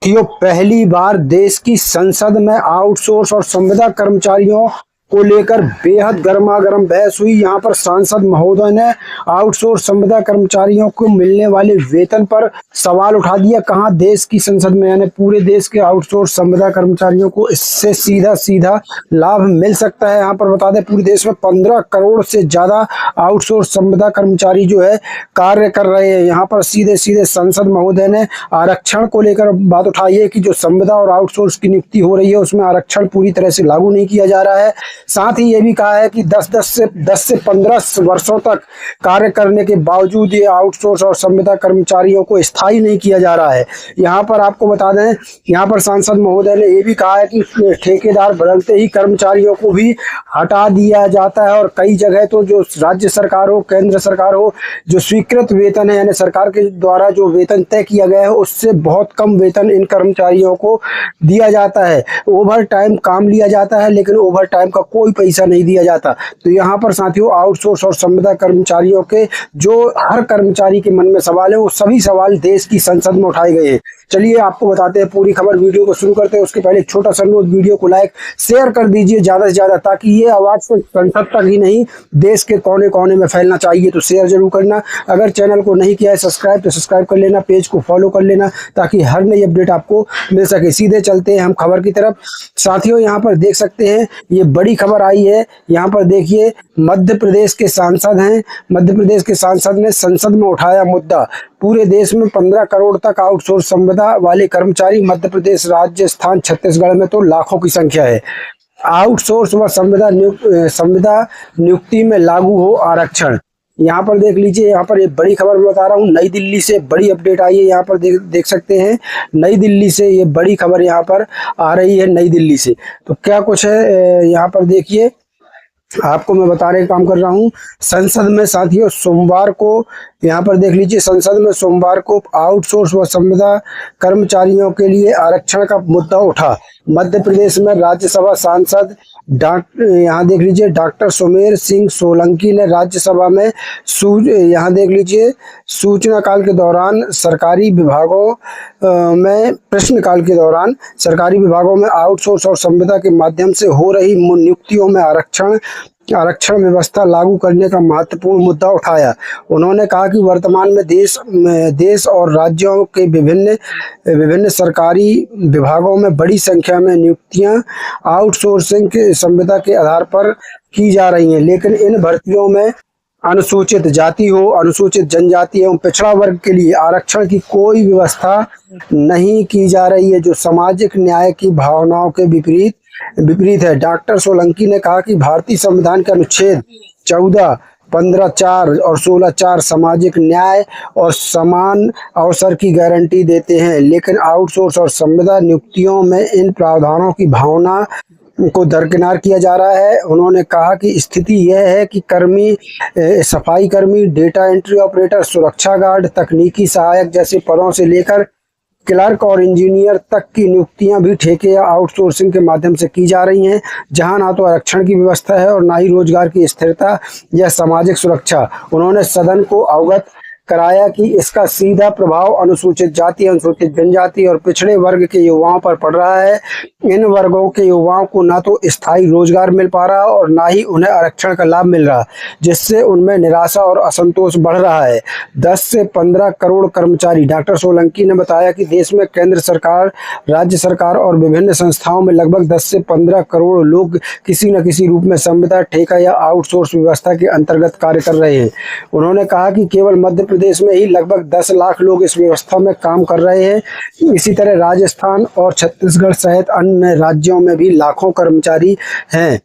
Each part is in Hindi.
साथियों, पहली बार देश की संसद में आउटसोर्स और संविदा कर्मचारियों को लेकर बेहद गर्मागर्म बहस हुई। यहाँ पर सांसद महोदय ने आउटसोर्स संविदा कर्मचारियों को मिलने वाले वेतन पर सवाल उठा दिया। कहाँ देश की संसद में, यानी पूरे देश के आउटसोर्स संविदा कर्मचारियों को इससे सीधा सीधा लाभ मिल सकता है। यहाँ पर बता दें, पूरे देश में 15 करोड़ से ज्यादा आउटसोर्स संविदा कर्मचारी जो है कार्य कर रहे हैं। यहाँ पर सीधे सीधे सांसद महोदय ने आरक्षण को लेकर बात उठाई है कि जो संविदा और आउटसोर्स की नियुक्ति हो रही है उसमें आरक्षण पूरी तरह से लागू नहीं किया जा रहा है। साथ ही ये भी कहा है कि 10 से 15 वर्षों तक कार्य करने के बावजूद ये आउटसोर्स और संविदा कर्मचारियों को स्थायी नहीं किया जा रहा है। यहाँ पर आपको बता दें, यहाँ पर सांसद महोदय ने ये भी कहा है कि ठेकेदार बदलते ही कर्मचारियों को भी हटा दिया जाता है और कई जगह तो जो राज्य सरकार हो, केंद्र सरकार हो, जो स्वीकृत वेतन है यानी सरकार के द्वारा जो वेतन तय किया गया है उससे बहुत कम वेतन इन कर्मचारियों को दिया जाता है। ओवर टाइम काम लिया जाता है लेकिन ओवर टाइम का कोई पैसा नहीं दिया जाता। तो यहाँ पर साथियों, आउटसोर्स और संविदा कर्मचारियों के जो हर कर्मचारी के मन में सवाल है वो सभी सवाल देश की संसद में उठाए गए हैं। चलिए आपको बताते हैं पूरी खबर। वीडियो को शुरू करते हैं उसके पहले एक छोटा सा अनुरोध, वीडियो को लाइक शेयर कर दीजिए ज्यादा से ज्यादा, ताकि ये आवाज सिर्फ संसद तक ही नहीं देश के कोने कोने में फैलना चाहिए। तो शेयर जरूर करना। अगर चैनल को नहीं किया है सब्सक्राइब तो सब्सक्राइब कर लेना, पेज को फॉलो कर लेना ताकि हर नई अपडेट आपको मिल सके। सीधे चलते हैं हम खबर की तरफ। साथियों, यहाँ पर देख सकते हैं ये बड़ी खबर आई है। यहाँ पर देखिए, मध्य प्रदेश के सांसद हैं, मध्य प्रदेश के सांसद ने संसद में उठाया मुद्दा। पूरे देश में 15 करोड़ तक आउटसोर्स संविदा वाले कर्मचारी, मध्य प्रदेश, राजस्थान, छत्तीसगढ़ में तो लाखों की संख्या है। आउटसोर्स व संविदा नियुक्ति में लागू हो आरक्षण। यहाँ पर देख लीजिए, यहाँ पर एक बड़ी खबर मैं बता रहा हूँ, नई दिल्ली से बड़ी अपडेट आई है। यहाँ पर देख सकते हैं, नई दिल्ली से ये बड़ी खबर यहाँ पर आ रही है, नई दिल्ली से। तो क्या कुछ है यहाँ पर देखिए, आपको मैं बताने का काम कर रहा हूँ। संसद में साथियों सोमवार को, यहाँ पर देख लीजिए, संसद में सोमवार को आउटसोर्स व संविदा कर्मचारियों के लिए आरक्षण का मुद्दा उठा। मध्य प्रदेश में राज्यसभा सांसद यहाँ देख लीजिए डॉक्टर सुमेर सिंह सोलंकी ने राज्यसभा में यहाँ देख लीजिए सूचनाकाल के दौरान सरकारी विभागों में प्रश्नकाल के दौरान सरकारी विभागों में आउटसोर्स और संविदा के माध्यम से हो रही नियुक्तियों में आरक्षण व्यवस्था लागू करने का महत्वपूर्ण मुद्दा उठाया। उन्होंने कहा कि वर्तमान में देश और राज्यों के विभिन्न सरकारी विभागों में बड़ी संख्या में नियुक्तियां आउटसोर्सिंग के संविदा के आधार पर की जा रही हैं, लेकिन इन भर्तियों में अनुसूचित जाति हो, अनुसूचित जनजाति एवं पिछड़ा वर्ग के लिए आरक्षण की कोई व्यवस्था नहीं की जा रही है, जो सामाजिक न्याय की भावनाओं के विपरीत है। डॉक्टर सोलंकी ने कहा कि भारतीय संविधान के अनुच्छेद 14, 15(4) और 16(4) सामाजिक न्याय और समान अवसर की गारंटी देते हैं, लेकिन आउटसोर्स और संविदा नियुक्तियों में इन प्रावधानों की भावना को दरकिनार किया जा रहा है। उन्होंने कहा कि स्थिति यह है कि सफाई कर्मी, डेटा एंट्री ऑपरेटर, सुरक्षा गार्ड, तकनीकी सहायक जैसे पदों से लेकर क्लर्क और इंजीनियर तक की नियुक्तियां भी ठेके या आउटसोर्सिंग के माध्यम से की जा रही हैं, जहां ना तो आरक्षण की व्यवस्था है और ना ही रोजगार की स्थिरता या सामाजिक सुरक्षा। उन्होंने सदन को अवगत कराया कि इसका सीधा प्रभाव अनुसूचित जाति, अनुसूचित जनजाति और पिछड़े वर्ग के युवाओं पर पड़ रहा है। इन वर्गों के युवाओं को ना तो स्थायी रोजगार मिल पा रहा और ना ही उन्हें आरक्षण का लाभ मिल रहा, जिससे उनमें निराशा और असंतोष बढ़ रहा है। 10 से 15 करोड़ कर्मचारी। डॉक्टर सोलंकी ने बताया कि देश में केंद्र सरकार, राज्य सरकार और विभिन्न संस्थाओं में लगभग 10 से 15 करोड़ लोग किसी न किसी रूप में संविदा, ठेका या आउटसोर्स व्यवस्था के अंतर्गत कार्य कर रहे हैं। उन्होंने कहा कि केवल मध्य प्रदेश में ही लगभग 10 लाख लोग इस व्यवस्था में काम कर रहे हैं। इसी तरह राजस्थान और छत्तीसगढ़ सहित अन्य राज्यों में भी लाखों कर्मचारी हैं।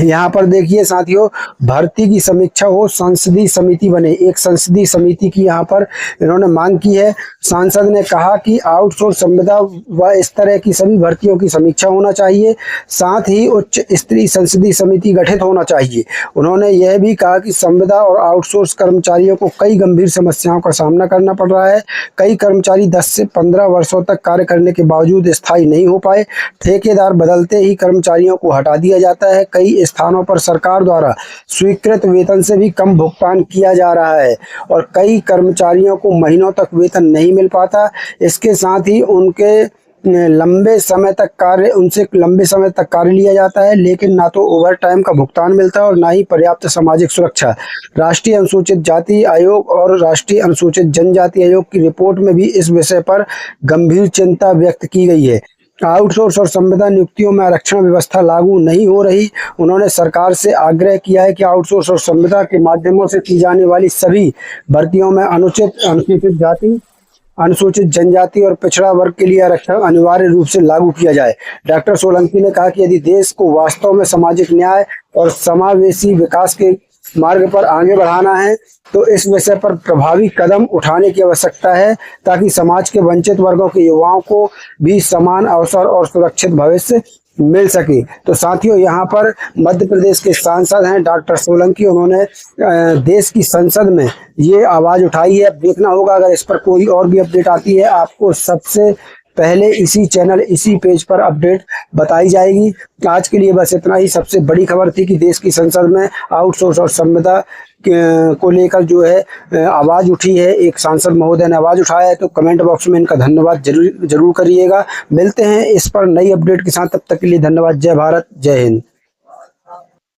यहाँ पर देखिए साथियों, भर्ती की समीक्षा हो, संसदीय समिति बने। एक संसदीय समिति की यहाँ पर इन्होंने मांग की है। सांसद ने कहा कि आउटसोर्स संविदा व इस तरह की सभी भर्तियों की समीक्षा होना चाहिए, साथ ही उच्च स्तरीय संसदीय समिति गठित होना चाहिए। उन्होंने यह भी कहा कि संविदा और आउटसोर्स कर्मचारियों को कई गंभीर समस्याओं का सामना करना पड़ रहा है। कई कर्मचारी 10 से 15 वर्षों तक कार्य करने के बावजूद स्थायी नहीं हो पाए। ठेकेदार बदलते ही कर्मचारियों को हटा दिया जाता है। कई कई स्थानों पर सरकार द्वारा स्वीकृत वेतन से भी कम भुगतान किया जा रहा है और कई कर्मचारियों को महीनों तक वेतन नहीं मिल पाता। इसके साथ ही उनसे लंबे समय तक कार्य लिया जाता है, लेकिन ना तो ओवर टाइम का भुगतान मिलता है और ना ही पर्याप्त सामाजिक सुरक्षा। राष्ट्रीय अनुसूचित जाति आयोग और राष्ट्रीय अनुसूचित जनजाति आयोग की रिपोर्ट में भी इस विषय पर गंभीर चिंता व्यक्त की गई है। आउटसोर्स और संविदा नियुक्तियों में आरक्षण व्यवस्था लागू नहीं हो रही। उन्होंने सरकार से आग्रह किया है कि आउटसोर्स और संविदा के माध्यमों से की जाने वाली सभी भर्तियों में अनुसूचित जाति, अनुसूचित जनजाति और पिछड़ा वर्ग के लिए आरक्षण अनिवार्य रूप से लागू किया जाए। डॉक्टर सोलंकी ने कहा कि यदि देश को वास्तव में सामाजिक न्याय और समावेशी विकास के मार्ग पर आगे बढ़ाना है तो इस विषय पर प्रभावी कदम उठाने की आवश्यकता है, ताकि समाज के वंचित वर्गों के युवाओं को भी समान अवसर और सुरक्षित भविष्य मिल सके। तो साथियों, यहाँ पर मध्य प्रदेश के सांसद हैं डॉक्टर सोलंकी, उन्होंने देश की संसद में ये आवाज उठाई है। देखना होगा अगर इस पर कोई और भी अपडेट आती है, आपको सबसे पहले इसी चैनल, इसी पेज पर अपडेट बताई जाएगी। आज के लिए बस इतना ही। सबसे बड़ी खबर थी कि देश की संसद में आउटसोर्स और संविदा को लेकर जो है आवाज उठी है, एक सांसद महोदय ने आवाज उठाया है। तो कमेंट बॉक्स में इनका धन्यवाद जरूर करिएगा। मिलते हैं इस पर नई अपडेट के साथ, तब तक के लिए धन्यवाद। जय भारत, जय हिंद।